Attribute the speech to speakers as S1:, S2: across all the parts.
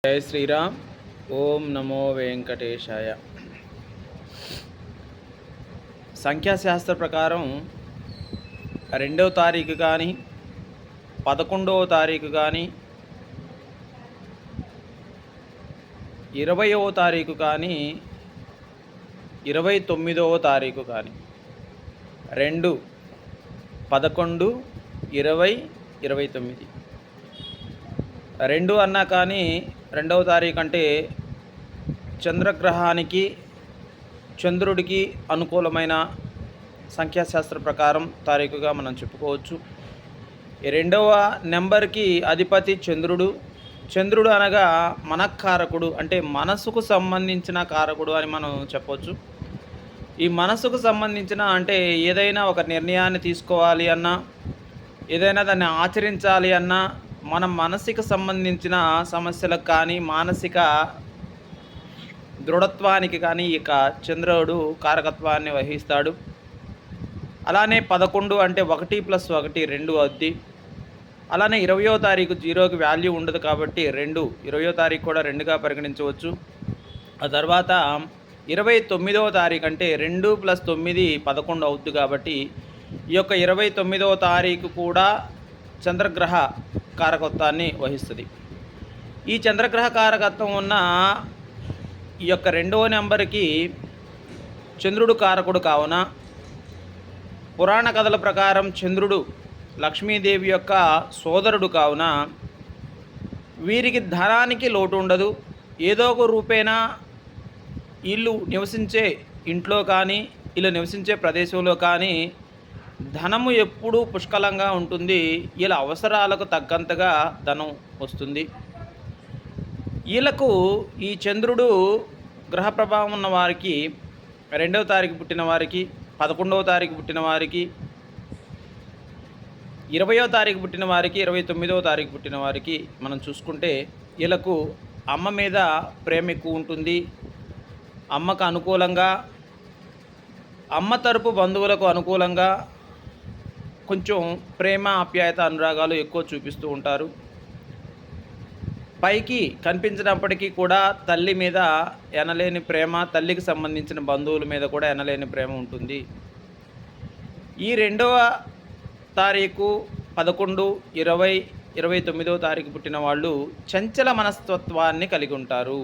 S1: జై శ్రీరామ్. ఓం నమో వెంకటేశాయ. సంఖ్యాశాస్త్ర ప్రకారం 2వ తారీఖు కానీ 11వ తారీఖు కానీ 20వ తారీఖు కానీ 29వ తారీఖు కానీ 2, 11, 20, 29 2 అన్నా కానీ 2వ తారీఖు అంటే చంద్రగ్రహానికి చంద్రుడికి అనుకూలమైన సంఖ్యాశాస్త్ర ప్రకారం తారీఖుగా మనం చెప్పుకోవచ్చు. ఈ 2వ నెంబర్కి అధిపతి చంద్రుడు. చంద్రుడు అనగా మనఃకారకుడు, అంటే మనసుకు సంబంధించిన కారకుడు అని మనం చెప్పవచ్చు. ఈ మనసుకు సంబంధించిన అంటే ఏదైనా ఒక నిర్ణయాన్ని తీసుకోవాలి అన్నా, ఏదైనా దాన్ని ఆచరించాలి అన్నా, మన మనసుకు సంబంధించిన సమస్యలకు కానీ మానసిక దృఢత్వానికి కానీ ఇక చంద్రుడు కారకత్వాన్ని వహిస్తాడు. అలానే 11 అంటే 1 + 1 2 అవుద్ది. అలానే 20వ తారీఖు 0కి వాల్యూ ఉండదు కాబట్టి 2, 20వ తారీఖు కూడా 2గా పరిగణించవచ్చు. ఆ తర్వాత 29వ తారీఖు అంటే 2 + 9 11 అవుద్ది కాబట్టి ఈ యొక్క 29వ తారీఖు కూడా చంద్రగ్రహ కారకత్వాన్ని వహిస్తుంది. ఈ చంద్రగ్రహ కారకత్వం ఉన్న ఈ యొక్క 2వ నెంబర్కి చంద్రుడు కారకుడు కావున పురాణ కథల ప్రకారం చంద్రుడు లక్ష్మీదేవి యొక్క సోదరుడు కావున వీరికి ధనానికి లోటు ఉండదు. ఏదో ఒక రూపేణా వీళ్ళు నివసించే ఇంట్లో కానీ వీళ్ళు నివసించే ప్రదేశంలో కానీ ధనము ఎప్పుడూ పుష్కలంగా ఉంటుంది. వీళ్ళ అవసరాలకు తగ్గంతగా ధనం వస్తుంది. వీళ్ళకు ఈ చంద్రుడు గ్రహ ప్రభావం ఉన్న వారికి 2వ తారీఖు పుట్టిన వారికి, 11వ తారీఖు పుట్టిన వారికి, 20వ తారీఖు పుట్టిన వారికి, 29వ తారీఖు పుట్టిన వారికి మనం చూసుకుంటే వీళ్ళకు అమ్మ మీద ప్రేమ ఎక్కువ ఉంటుంది. అమ్మకు అనుకూలంగా, అమ్మ తరపు బంధువులకు అనుకూలంగా కొంచెం ప్రేమ, ఆప్యాయత, అనురాగాలు ఎక్కువ చూపిస్తూ ఉంటారు. పైకి కనిపించినప్పటికీ కూడా తల్లి మీద ఎనలేని ప్రేమ, తల్లికి సంబంధించిన బంధువుల మీద కూడా ఎనలేని ప్రేమ ఉంటుంది. ఈ 2వ తారీఖు 11, 20, 29వ తారీఖు పుట్టిన వాళ్ళు చంచల మనస్తత్వాన్ని కలిగి ఉంటారు.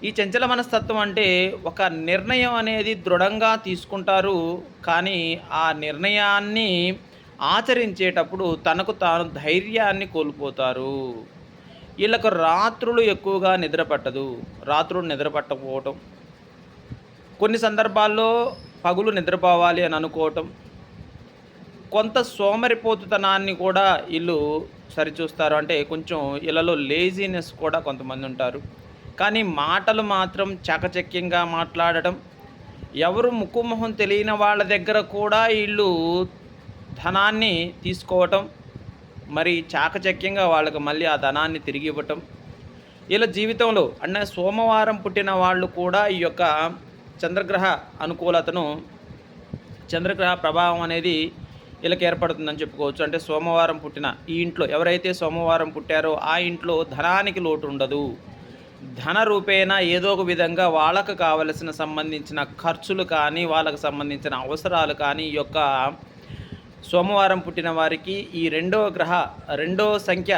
S1: ఈ చంచల మనస్తత్వం అంటే ఒక నిర్ణయం అనేది దృఢంగా తీసుకుంటారు, కానీ ఆ నిర్ణయాన్ని ఆచరించేటప్పుడు తనకు తాను ధైర్యాన్ని కోల్పోతారు. వీళ్ళకు రాత్రులు ఎక్కువగా నిద్ర పట్టదు. రాత్రులు నిద్ర పట్టకపోవటం, కొన్ని సందర్భాల్లో పగులు నిద్రపోవాలి అని అనుకోవటం, కొంత సోమరిపోతుతనాన్ని కూడా వీళ్ళు సరిచూస్తారు. అంటే కొంచెం వీళ్ళలో లేజినెస్ కూడా కొంతమంది ఉంటారు. కానీ మాటలు మాత్రం చాకచక్యంగా మాట్లాడటం, ఎవరు ముక్కు మొహం తెలియని వాళ్ళ దగ్గర కూడా వీళ్ళు ధనాన్ని తీసుకోవటం, మరి చాకచక్యంగా వాళ్ళకి మళ్ళీ ఆ ధనాన్ని తిరిగి ఇవ్వటం. వీళ్ళ జీవితంలో అంటే సోమవారం పుట్టిన వాళ్ళు కూడా ఈ యొక్క చంద్రగ్రహ అనుకూలతను, చంద్రగ్రహ ప్రభావం అనేది వీళ్ళకి ఏర్పడుతుందని చెప్పుకోవచ్చు. అంటే సోమవారం పుట్టిన ఈ ఇంట్లో ఎవరైతే సోమవారం పుట్టారో ఆ ఇంట్లో ధనానికి లోటు ఉండదు. ధన రూపేణా ఏదో ఒక విధంగా వాళ్ళకు కావలసిన సంబంధించిన ఖర్చులు కానీ, వాళ్ళకు సంబంధించిన అవసరాలు కానీ ఈ యొక్క సోమవారం పుట్టిన వారికి ఈ 2వ సంఖ్య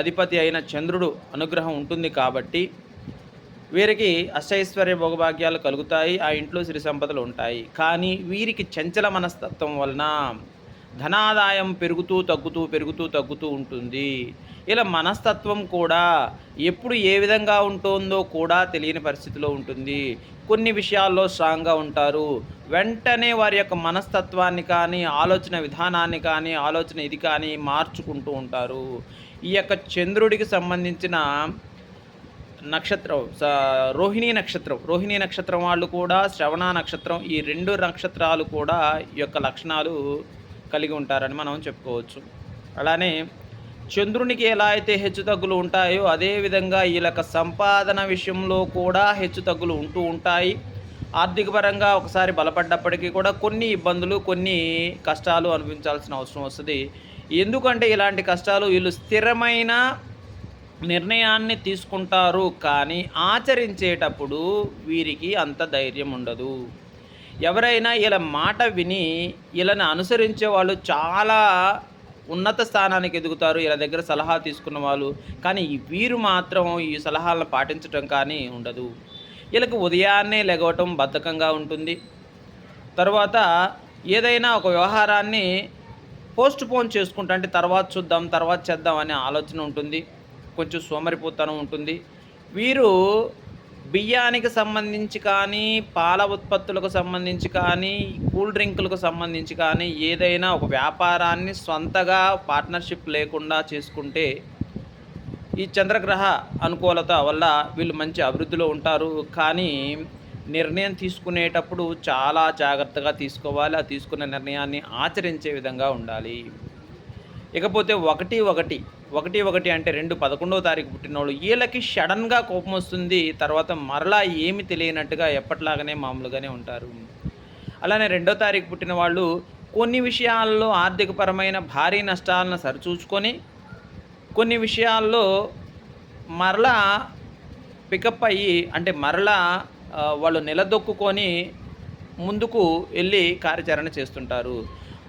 S1: అధిపతి అయిన చంద్రుడు అనుగ్రహం ఉంటుంది కాబట్టి వీరికి అష్టైశ్వర్య భోగభాగ్యాలు కలుగుతాయి. ఆ ఇంట్లో సిరి సంపదలు ఉంటాయి. కానీ వీరికి చంచల మనస్తత్వం వలన ధనాదాయం పెరుగుతూ తగ్గుతూ ఉంటుంది. ఇలా మనస్తత్వం కూడా ఎప్పుడు ఏ విధంగా ఉంటుందో కూడా తెలియని పరిస్థితిలో ఉంటుంది. కొన్ని విషయాల్లో స్ట్రాంగ్గా ఉంటారు. వెంటనే వారి యొక్క మనస్తత్వాన్ని కానీ, ఆలోచన విధానాన్ని కానీ, ఆలోచన ఇది కానీ మార్చుకుంటూ ఉంటారు. ఈ యొక్క చంద్రుడికి సంబంధించిన నక్షత్రం రోహిణీ నక్షత్రం వాళ్ళు కూడా, శ్రవణ నక్షత్రం, ఈ 2 నక్షత్రాలు కూడా ఈ యొక్క లక్షణాలు కలిగి ఉంటారని మనం చెప్పుకోవచ్చు. అలానే చంద్రునికి ఎలా అయితే హెచ్చుతగ్గులు ఉంటాయో అదేవిధంగా వీళ్ళకి సంపాదన విషయంలో కూడా హెచ్చుతగ్గులు ఉంటూ ఉంటాయి. ఆర్థిక పరంగా ఒకసారి బలపడ్డప్పటికీ కూడా కొన్ని ఇబ్బందులు, కొన్ని కష్టాలు అనుభవించాల్సిన అవసరం వస్తుంది. ఎందుకంటే ఇలాంటి కష్టాలు వీళ్ళు స్థిరమైన నిర్ణయాన్ని తీసుకుంటారు, కానీ ఆచరించేటప్పుడు వీరికి అంత ధైర్యం ఉండదు. ఎవరైనా ఈళ్ళ మాట విని ఈళ్ళని అనుసరించే వాళ్ళు చాలా ఉన్నత స్థానానికి ఎదుగుతారు. ఈళ్ళ దగ్గర సలహా తీసుకున్న వాళ్ళు. కానీ వీరు మాత్రం ఈ సలహాలను పాటించటం కానీ ఉండదు. ఈళ్ళకి ఉదయాన్నే లెగవటం బద్ధకంగా ఉంటుంది. తర్వాత ఏదైనా ఒక వ్యవహారాన్ని పోస్ట్‌పోన్ చేసుకుంటా, అంటే తర్వాత చూద్దాం, తర్వాత చేద్దాం అనే ఆలోచన ఉంటుంది. కొంచెం సోమరిపోతనం ఉంటుంది. వీరు బియ్యానికి సంబంధించి కానీ, పాల ఉత్పత్తులకు సంబంధించి కానీ, కూల్ డ్రింకులకు సంబంధించి కానీ ఏదైనా ఒక వ్యాపారాన్ని స్వంతగా పార్ట్నర్‌షిప్ లేకుండా చేసుకుంటే ఈ చంద్రగ్రహ అనుకూలత వల్ల వీళ్ళు మంచి అభివృద్ధిలో ఉంటారు. కానీ నిర్ణయం తీసుకునేటప్పుడు చాలా జాగ్రత్తగా తీసుకోవాలి. ఆ తీసుకున్న నిర్ణయాన్ని ఆచరించే విధంగా ఉండాలి. ఇకపోతే 1 అంటే 11వ తారీఖు పుట్టినోళ్ళు వీళ్ళకి సడన్‌గా కోపమొస్తుంది. తర్వాత మరలా ఏమి తెలియనట్టుగా ఎప్పటిలాగానే మామూలుగానే ఉంటారు. అలానే 2వ తారీఖు పుట్టిన వాళ్ళు కొన్ని విషయాల్లో ఆర్థికపరమైన భారీ నష్టాలను సరిచూచుకొని, కొన్ని విషయాల్లో మరలా పికప్ అయ్యి, అంటే మరలా వాళ్ళు నిలదొక్కుకొని ముందుకు వెళ్ళి కార్యాచరణ చేస్తుంటారు.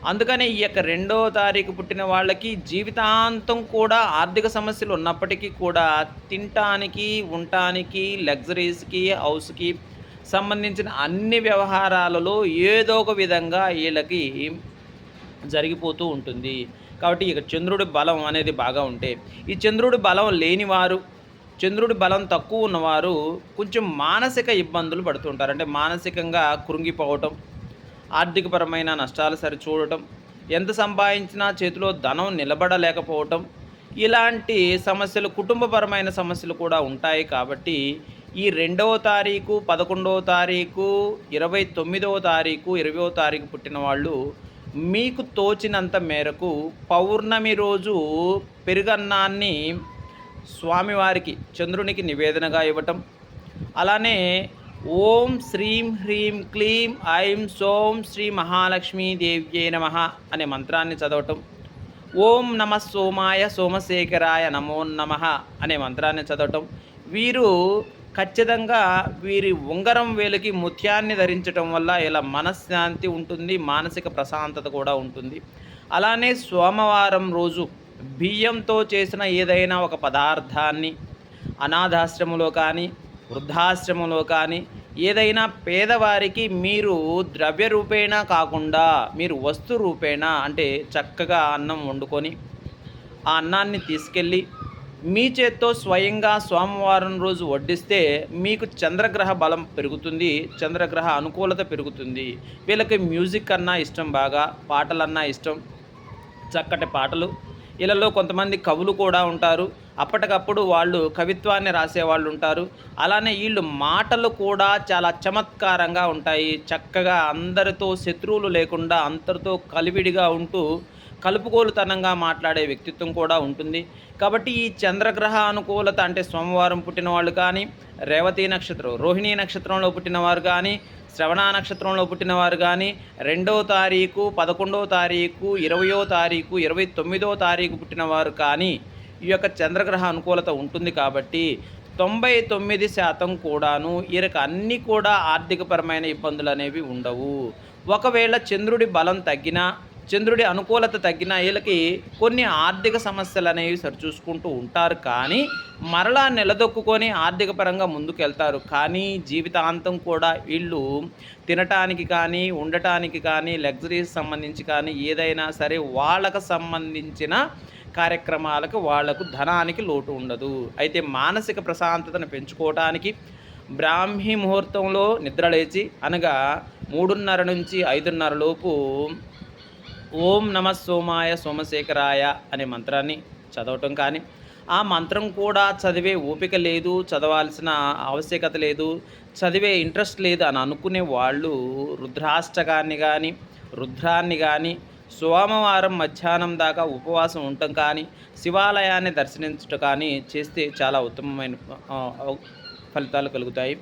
S1: అందుకనే ఈ యొక్క 2వ తారీఖు పుట్టిన వాళ్ళకి జీవితాంతం కూడా ఆర్థిక సమస్యలు ఉన్నప్పటికీ కూడా తినటానికి, ఉండటానికి, లగ్జరీస్‌కి, హౌస్‌కి సంబంధించిన అన్ని వ్యవహారాలలో ఏదో ఒక విధంగా వీళ్ళకి జరిగిపోతూ ఉంటుంది. కాబట్టి ఇక చంద్రుడి బలం అనేది బాగా ఉంటే, ఈ చంద్రుడి బలం లేనివారు, చంద్రుడి బలం తక్కువ ఉన్నవారు కొంచెం మానసిక ఇబ్బందులు పడుతుంటారు. అంటే మానసికంగా కృంగిపోవటం, ఆర్థికపరమైన నష్టాలు సరిచూడటం, ఎంత సంపాదించినా చేతిలో ధనం నిలబడలేకపోవటం, ఇలాంటి సమస్యలు, కుటుంబపరమైన సమస్యలు కూడా ఉంటాయి. కాబట్టి ఈ 2వ తారీఖు, 11వ తారీఖు, 29వ తారీఖు, 20వ తారీఖు పుట్టిన వాళ్ళు మీకు తోచినంత మేరకు పౌర్ణమి రోజు పెరుగన్నాన్ని స్వామివారికి, చంద్రునికి నివేదనగా ఇవ్వటం, అలానే ఓం శ్రీం హ్రీం క్లీం ఐం సోం శ్రీ మహాలక్ష్మీ దేవ్యే నమః అనే మంత్రాన్ని చదవటం, ఓం నమః సోమాయ సోమశేఖరాయ నమో నమః అనే మంత్రాన్ని చదవటం. వీరు ఖచ్చితంగా వీరి ఉంగరం వేలికి ముత్యాన్ని ధరించటం వల్ల ఇలా మనశ్శాంతి ఉంటుంది, మానసిక ప్రశాంతత కూడా ఉంటుంది. అలానే సోమవారం రోజు బియ్యంతో చేసిన ఏదైనా ఒక పదార్థాన్ని అనాథాశ్రమంలో కానీ, వృద్ధాశ్రమంలో కానీ, ఏదైనా పేదవారికి మీరు ద్రవ్య రూపేణా కాకుండా మీరు వస్తు రూపేణా, అంటే చక్కగా అన్నం వండుకొని ఆ అన్నాన్ని తీసుకెళ్ళి మీ చేత్తో స్వయంగా సోమవారం రోజు వడ్డిస్తే మీకు చంద్రగ్రహ బలం పెరుగుతుంది, చంద్రగ్రహ అనుకూలత పెరుగుతుంది. వీళ్ళకి మ్యూజిక్ అన్నా ఇష్టం, బాగా పాటలన్నా ఇష్టం, చక్కటి పాటలు. వీళ్ళలో కొంతమంది కవులు కూడా ఉంటారు. అప్పటికప్పుడు వాళ్ళు కవిత్వాన్ని రాసేవాళ్ళు ఉంటారు. అలానే వీళ్ళు మాటలు కూడా చాలా చమత్కారంగా ఉంటాయి. చక్కగా అందరితో శత్రువులు లేకుండా అందరితో కలివిడిగా ఉంటూ కలుపుకోలుతనంగా మాట్లాడే వ్యక్తిత్వం కూడా ఉంటుంది. కాబట్టి ఈ చంద్రగ్రహ అనుకూలత, అంటే సోమవారం పుట్టిన వాళ్ళు కానీ, రేవతి నక్షత్రం, రోహిణీ నక్షత్రంలో పుట్టినవారు కానీ, శ్రవణ నక్షత్రంలో పుట్టినవారు కానీ, 2వ తారీఖు, 11వ తారీఖు, 20వ తారీఖు, 29వ తారీఖు పుట్టినవారు కానీ ఈ యొక్క చంద్రగ్రహ అనుకూలత ఉంటుంది. కాబట్టి 99% కూడాను వీరికి అన్నీ కూడా ఆర్థికపరమైన ఇబ్బందులు అనేవి ఉండవు. ఒకవేళ చంద్రుడి బలం తగ్గినా, చంద్రుడి అనుకూలత తగ్గిన వీళ్ళకి కొన్ని ఆర్థిక సమస్యలు అనేవి సరిచూసుకుంటూ ఉంటారు. కానీ మరలా నిలదొక్కుని ఆర్థిక పరంగా ముందుకెళ్తారు. కానీ జీవితాంతం కూడా వీళ్ళు తినటానికి కానీ, ఉండటానికి కానీ, లగ్జరీస్ సంబంధించి కానీ ఏదైనా సరే వాళ్ళకు సంబంధించిన కార్యక్రమాలకు, వాళ్లకు ధనానికి లోటు ఉండదు. అయితే మానసిక ప్రశాంతతను పెంచుకోవటానికి బ్రాహ్మీ ముహూర్తంలో నిద్రలేచి, అనగా 3:30 నుంచి 5:30 లోపు ఓం నమ సోమాయ సోమశేఖరాయ అనే మంత్రాన్ని చదవటం కానీ, ఆ మంత్రం కూడా చదివే ఓపిక లేదు, చదవాల్సిన ఆవశ్యకత లేదు, చదివే ఇంట్రెస్ట్ లేదు అని అనుకునే వాళ్ళు రుద్రాష్టకాన్ని కానీ, రుద్రాన్ని కానీ, సోమవారం మధ్యాహ్నం దాకా ఉపవాసం ఉండటం కానీ, శివాలయాన్ని దర్శించటం కానీ చేస్తే చాలా ఉత్తమమైన ఫలితాలు కలుగుతాయి.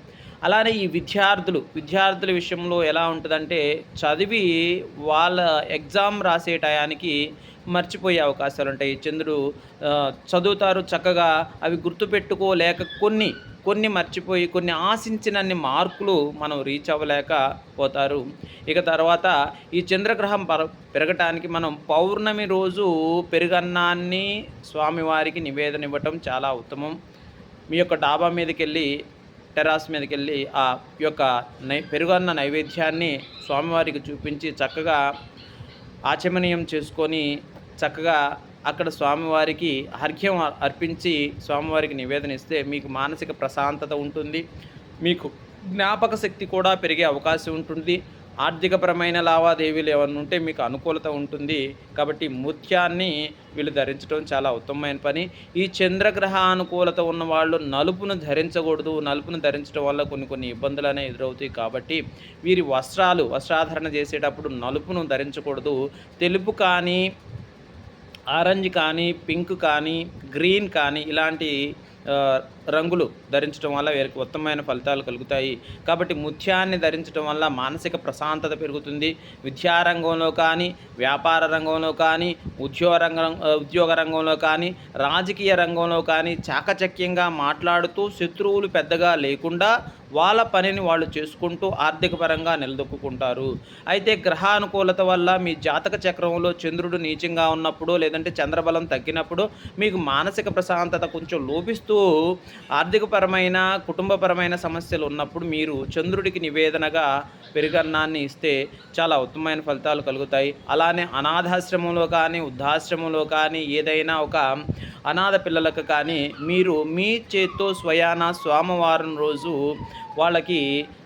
S1: అలానే ఈ విద్యార్థుల విషయంలో ఎలా ఉంటుందంటే, చదివి వాళ్ళ ఎగ్జామ్ రాసే టయానికి మర్చిపోయే అవకాశాలు ఉంటాయి. చంద్రుడు చదువుతారు చక్కగా, అవి గుర్తుపెట్టుకోలేక కొన్ని మర్చిపోయి, కొన్ని ఆశించినన్ని మార్కులు మనం రీచ్ అవ్వలేకపోతారు. ఇక తర్వాత ఈ చంద్రగ్రహం పెరగటానికి మనం పౌర్ణమి రోజు పెరుగన్నాన్ని స్వామివారికి నివేదన ఇవ్వటం చాలా ఉత్తమం. మీ యొక్క డాబా మీదకెళ్ళి, టెర్రాస్ మీదకెళ్ళి ఆ యొక్క పెరుగన్న నైవేద్యాన్ని స్వామివారికి చూపించి చక్కగా ఆచమనీయం చేసుకొని, చక్కగా అక్కడ స్వామివారికి అర్ఘ్యం అర్పించి స్వామివారికి నివేదన ఇస్తే మీకు మానసిక ప్రశాంతత ఉంటుంది. మీకు జ్ఞాపక శక్తి కూడా పెరిగే అవకాశం ఉంటుంది. ఆర్థికపరమైన లావాదేవీలు ఏమన్నా ఉంటే మీకు అనుకూలత ఉంటుంది. కాబట్టి ముత్యాన్ని వీళ్ళు ధరించడం చాలా ఉత్తమమైన పని. ఈ చంద్రగ్రహ అనుకూలత ఉన్నవాళ్ళు నలుపును ధరించకూడదు. నలుపును ధరించడం వల్ల కొన్ని ఇబ్బందులు అనేవి ఎదురవుతాయి. కాబట్టి వీరి వస్త్రాధరణ చేసేటప్పుడు నలుపును ధరించకూడదు. తెలుపు కానీ, ఆరెంజ్ కానీ, పింక్ కానీ, గ్రీన్ కానీ ఇలాంటి రంగులు ధరించడం వల్ల వీరికి ఉత్తమమైన ఫలితాలు కలుగుతాయి. కాబట్టి ముత్యాన్ని ధరించడం వల్ల మానసిక ప్రశాంతత పెరుగుతుంది. విద్యారంగంలో కానీ, వ్యాపార రంగంలో కానీ, ఉద్యోగ రంగంలో కానీ, రాజకీయ రంగంలో కానీ చాకచక్యంగా మాట్లాడుతూ శత్రువులు పెద్దగా లేకుండా వాళ్ళ పనిని వాళ్ళు చేసుకుంటూ ఆర్థిక పరంగా నిలదొక్కుంటారు. అయితే గ్రహానుకూలత వల్ల మీ జాతక చక్రంలో చంద్రుడు నీచంగా ఉన్నప్పుడు, లేదంటే చంద్రబలం తగ్గినప్పుడు మీకు మానసిక ప్రశాంతత కొంచెం లోపిస్తూ ఆర్థికపరమైన, కుటుంబపరమైన సమస్యలు ఉన్నప్పుడు మీరు చంద్రుడికి నివేదనగా పెరుగన్నాన్ని ఇస్తే చాలా ఉత్తమమైన ఫలితాలు కలుగుతాయి. అలానే అనాథాశ్రమంలో కానీ, వృద్ధాశ్రమంలో కానీ, ఏదైనా ఒక అనాథ పిల్లలకు కానీ మీరు మీ చేత్తో స్వయాన సోమవారం రోజు వాళ్ళకి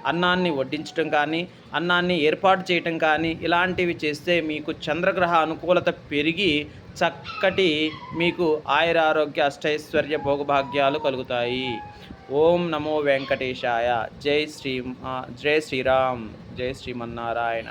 S1: అన్నాన్ని వడ్డించడం కానీ, అన్నాన్ని ఏర్పాటు చేయటం కానీ ఇలాంటివి చేస్తే మీకు చంద్రగ్రహ అనుకూలత పెరిగి చక్కటి మీకు ఆయురారోగ్య అష్టైశ్వర్య భోగభాగ్యాలు కలుగుతాయి. ఓం నమో వెంకటేశాయ. జై శ్రీరామ్. జై శ్రీమన్నారాయణ.